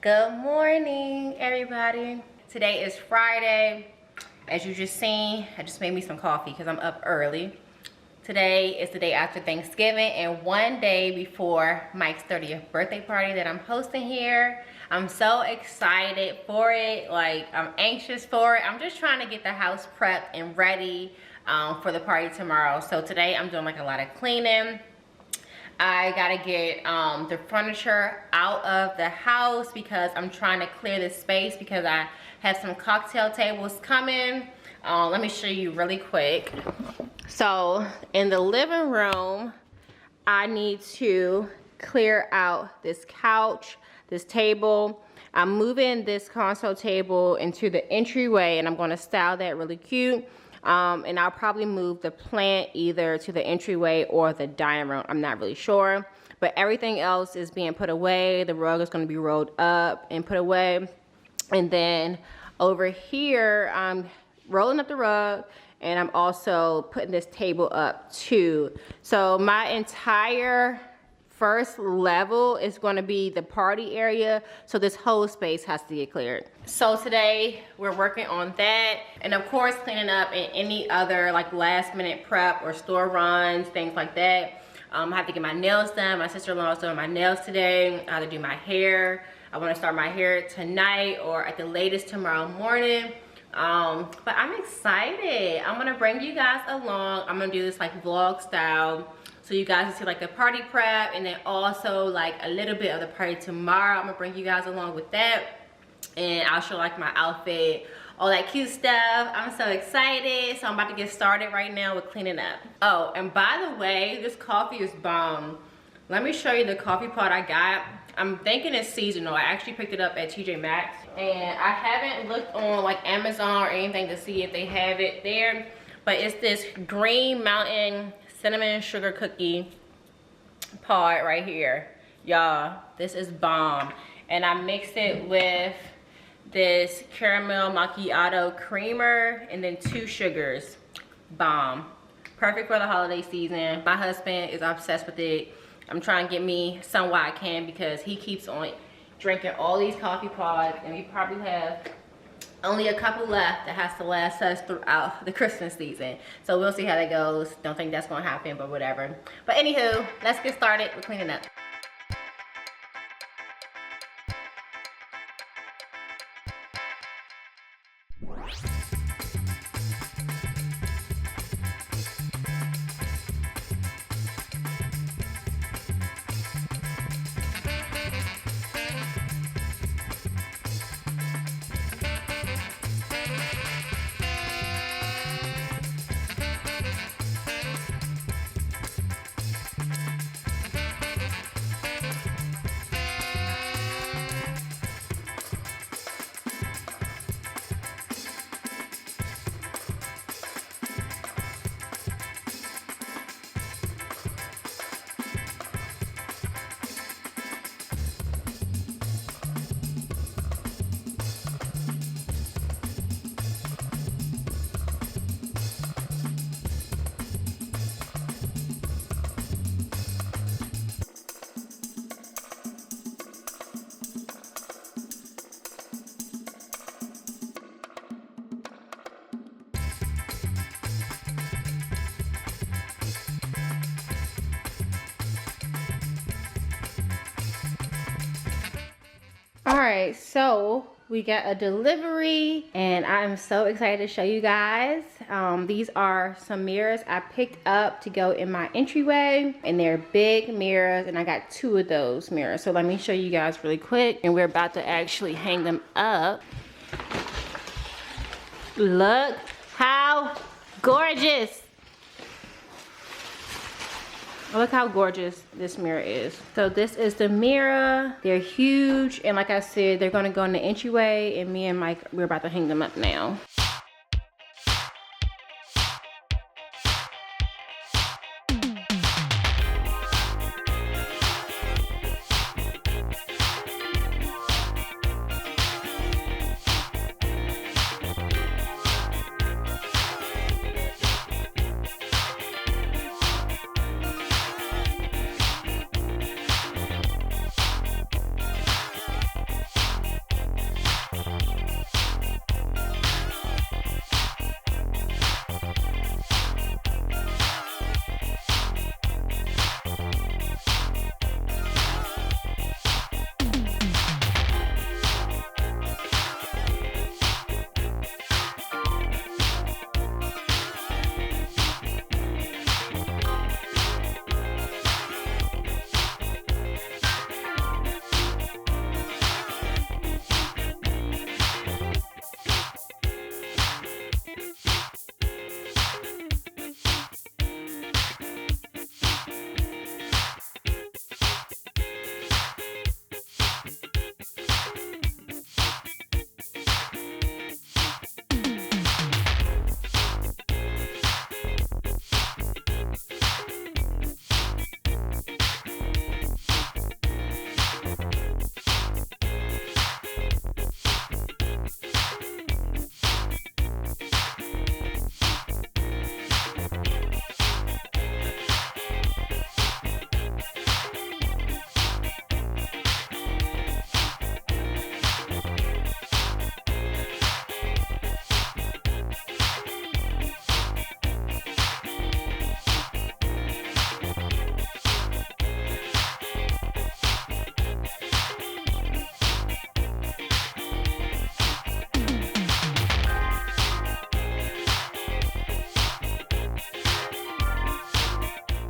Good morning, everybody. Today is Friday. As you just seen, I just made me some coffee because I'm up early. Today is the day after Thanksgiving and one day before Mike's 30th birthday party that I'm hosting here. I'm so excited for it. Like, I'm anxious for it. I'm just trying to get the house prepped and ready for the party tomorrow. So today I'm doing like a lot of cleaning. I gotta get the furniture out of the house because I'm trying to clear this space because I have some cocktail tables coming. Let me show you really quick. So in the living room, I need to clear out this couch, this table. I'm moving this console table into the entryway and I'm gonna style that really cute. And I'll probably move the plant either to the entryway or the dining room. I'm not really sure. But everything else is being put away. The rug is going to be rolled up and put away. And then over here, I'm rolling up the rug. And I'm also putting this table up too. So my entire first level is going to be the party area, so this whole space has to get cleared. So today we're working on that, and of course cleaning up and any other like last minute prep or store runs, things like that. I have to get my nails done. My sister-in-law is doing my nails today. I have to do my hair. I want to start my hair tonight or at the latest tomorrow morning. But I'm excited. I'm gonna bring you guys along. I'm gonna do this like vlog style, so you guys can see like the party prep and then also like a little bit of the party tomorrow. I'm gonna bring you guys along with that, and I'll show like my outfit, all that cute stuff. I'm so excited. So I'm about to get started right now with cleaning up. Oh, and by the way, this coffee is bomb. Let me show you the coffee pot I got. I'm thinking it's seasonal. I actually picked it up at TJ Maxx, and I haven't looked on like Amazon or anything to see if they have it there, but it's this Green Mountain cinnamon sugar cookie pod right here. Y'all, this is bomb. And I mixed it with this caramel macchiato creamer and then 2 sugars. Bomb. Perfect for the holiday season. My husband is obsessed with it. I'm trying to get me some while I can because he keeps on drinking all these coffee pods, and we probably have only a couple left that has to last us throughout the Christmas season. So we'll see how that goes. Don't think that's gonna happen, but whatever. But anywho, let's get started with cleaning up. Alright, so we got a delivery and I'm so excited to show you guys. These are some mirrors I picked up to go in my entryway, and they're big mirrors, and I got 2 of those mirrors. So let me show you guys really quick, and we're about to actually hang them up. Look how gorgeous! Look how gorgeous this mirror is. So this is the mirror. They're huge, and like I said, they're gonna go in the entryway, and me and Mike, we're about to hang them up now.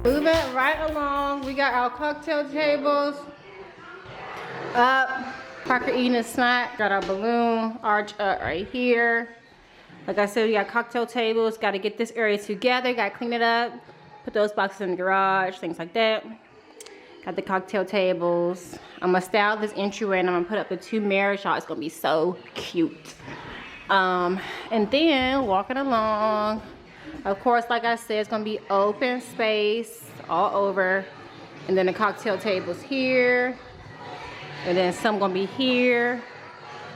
Moving right along, we got our cocktail tables up. Parker eating a snack. Got our balloon arch up right here. Like I said, we got cocktail tables. Got to get this area together. Got to clean it up. Put those boxes in the garage, things like that. Got the cocktail tables. I'm gonna style this entryway and I'm gonna put up the 2 mirrors. Y'all, it's gonna be so cute. And then walking along, of course, like I said, it's gonna be open space all over. And then the cocktail tables here. And then some gonna be here.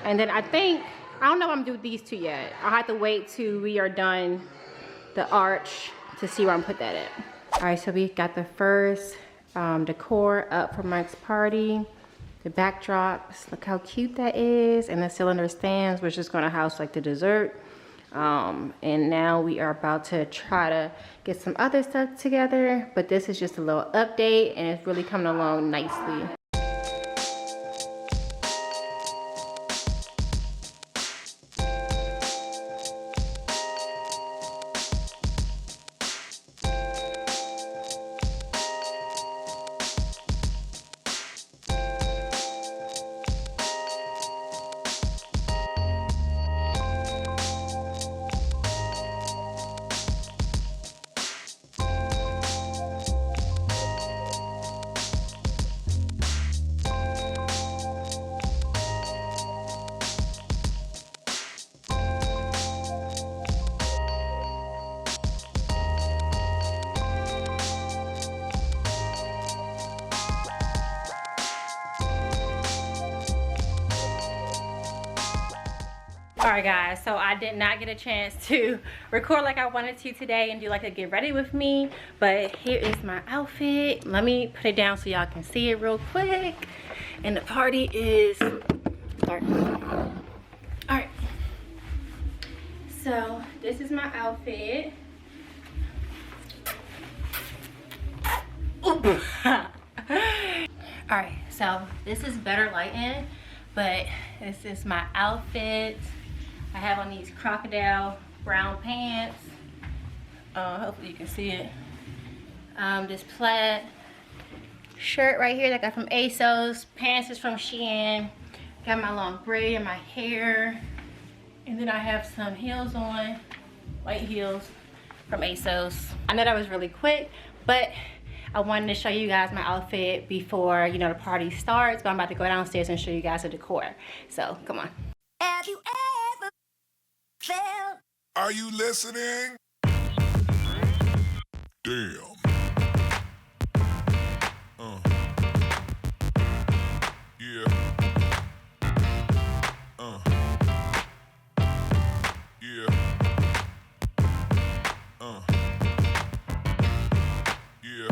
And then I don't know if I'm gonna do these 2 yet. I'll have to wait till we are done the arch to see where I'm put that at. All right, so we got the first decor up for Mike's party. The backdrops, look how cute that is. And the cylinder stands, which is gonna house like the dessert. And now we are about to try to get some other stuff together, but this is just a little update and it's really coming along nicely. Alright guys, so I did not get a chance to record like I wanted to today and do like a get ready with me, but here is my outfit. Let me put it down so y'all can see it real quick. And the party is starting. Alright, so this is my outfit. Alright, so this is better lighting, but this is my outfit. I have on these crocodile brown pants. Hopefully you can see it. This plaid shirt right here that I got from ASOS. Pants is from Shein. Got my long braid in my hair. And then I have some heels on, white heels from ASOS. I know that was really quick, but I wanted to show you guys my outfit before, you know, the party starts. But I'm about to go downstairs and show you guys the decor. So, come on. Have you ever felt? Are you listening? Damn. Yeah. Yeah. Yeah.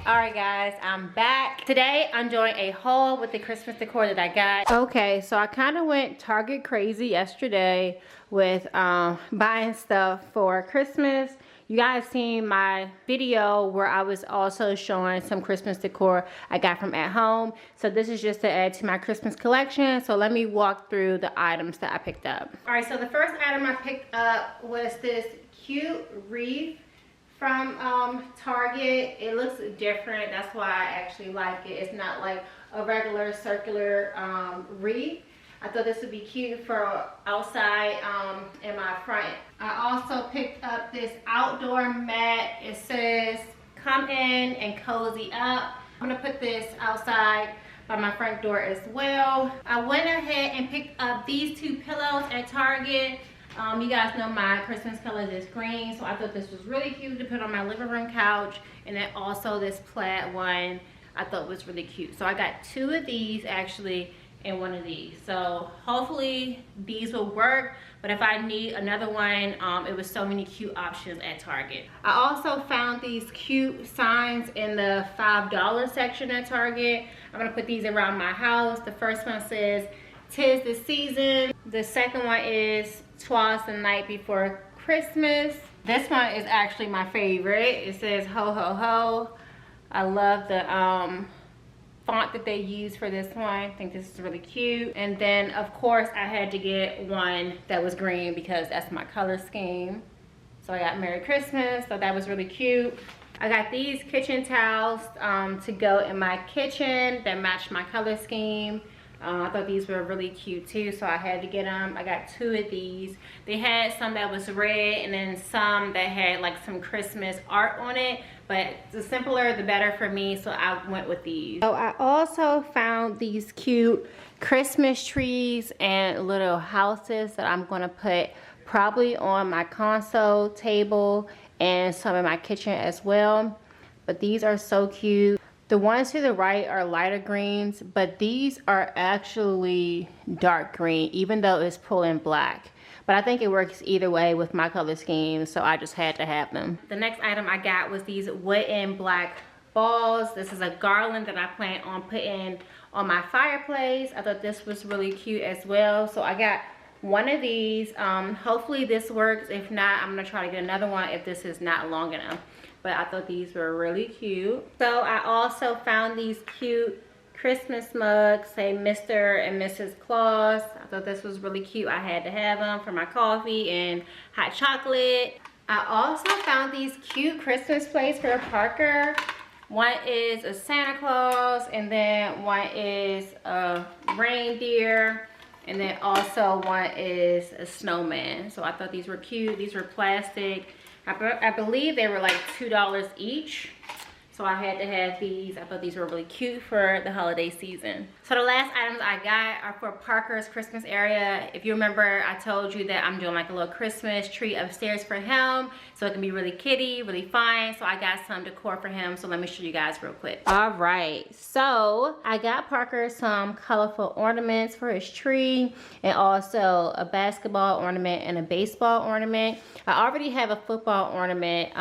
Alright guys, I'm back. Today I'm doing a haul with the Christmas decor that I got. Okay, so I kind of went Target crazy yesterday with buying stuff for Christmas. You guys seen my video where I was also showing some Christmas decor I got from at home. So this is just to add to my Christmas collection. So let me walk through the items that I picked up. Alright, so the first item I picked up was this cute wreath from Target. It looks different, that's why I actually like it. It's not like a regular circular wreath. I thought this would be cute for outside in my front. I also picked up this outdoor mat. It says come in and cozy up. I'm gonna put this outside by my front door as well. I went ahead and picked up these two pillows at Target. You guys know my Christmas color is green, so I thought this was really cute to put on my living room couch. And then also this plaid one I thought was really cute. So I got two of these actually and one of these. So hopefully these will work. But if I need another one, it was so many cute options at Target. I also found these cute signs in the $5 section at Target. I'm gonna put these around my house. The first one says, "'Tis the season." The second one is "'Twas the night before Christmas." This one is actually my favorite. It says "Ho ho ho." I love the font that they use for this one. I think this is really cute. And then of course I had to get one that was green because that's my color scheme. So I got "Merry Christmas," so that was really cute. I got these kitchen towels to go in my kitchen that match my color scheme. I thought these were really cute too, so I had to get them. I got two of these. They had some that was red and then some that had like some Christmas art on it, but the simpler the better for me, so I went with these. So I also found these cute Christmas trees and little houses that I'm gonna put probably on my console table and some in my kitchen as well. But these are so cute. The ones to the right are lighter greens, but these are actually dark green, even though it's pulling black. But I think it works either way with my color scheme, so I just had to have them. The next item I got was these wooden black balls. This is a garland that I plan on putting on my fireplace. I thought this was really cute as well, so I got one of these. Hopefully this works. If not, I'm gonna try to get another one if this is not long enough. But I thought these were really cute. So I also found these cute Christmas mugs, say Mr. and Mrs. Claus. I thought this was really cute. I had to have them for my coffee and hot chocolate. I also found these cute Christmas plates for Parker. One is a Santa Claus, and then one is a reindeer, and then also one is a snowman. So I thought these were cute. These were plastic. I believe they were like $2 each. So I had to have these. I thought these were really cute for the holiday season. So the last items I got are for Parker's Christmas area. If you remember, I told you that I'm doing like a little Christmas tree upstairs for him, so it can be really kitty, really fun. So I got some decor for him. So let me show you guys real quick. All right, so I got Parker some colorful ornaments for his tree, and also a basketball ornament and a baseball ornament. I already have a football ornament,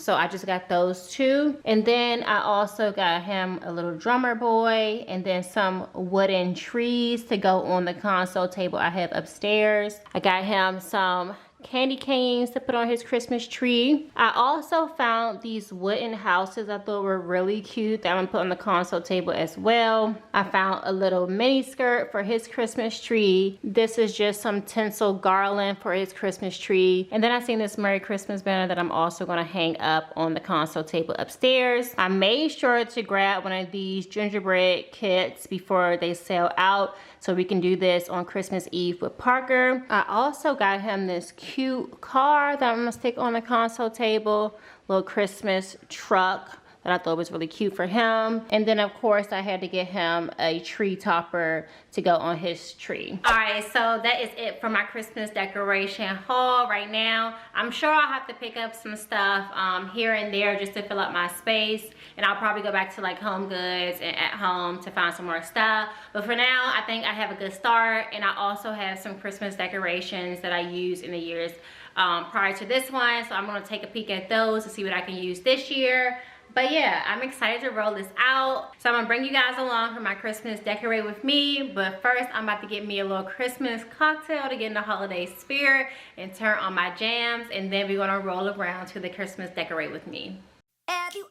so I just got those two. And then I also got him a little drummer boy, and then some wooden trees to go on the console table I have upstairs. I got him some candy canes to put on his Christmas tree. I also found these wooden houses I thought were really cute that I'm gonna put on the console table as well. I found a little mini skirt for his Christmas tree. This is just some tinsel garland for his Christmas tree. And then I seen this Merry Christmas banner that I'm also gonna hang up on the console table upstairs. I made sure to grab one of these gingerbread kits before they sell out, so we can do this on Christmas Eve with Parker. I also got him this cute car that I'm gonna stick on the console table, little Christmas truck that I thought was really cute for him. And then of course I had to get him a tree topper to go on his tree. All right, so that is it for my Christmas decoration haul right now. I'm sure I'll have to pick up some stuff here and there just to fill up my space, and I'll probably go back to like Home Goods and At Home to find some more stuff. But for now, I think I have a good start, and I also have some Christmas decorations that I used in the years prior to this one, so I'm gonna take a peek at those to see what I can use this year. But yeah, I'm excited to roll this out. So I'm gonna bring you guys along for my Christmas decorate with me. But first, I'm about to get me a little Christmas cocktail to get in the holiday spirit and turn on my jams. And then we're gonna roll around to the Christmas decorate with me. Have you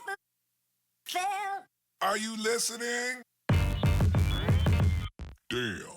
ever felt? Are you listening? Damn.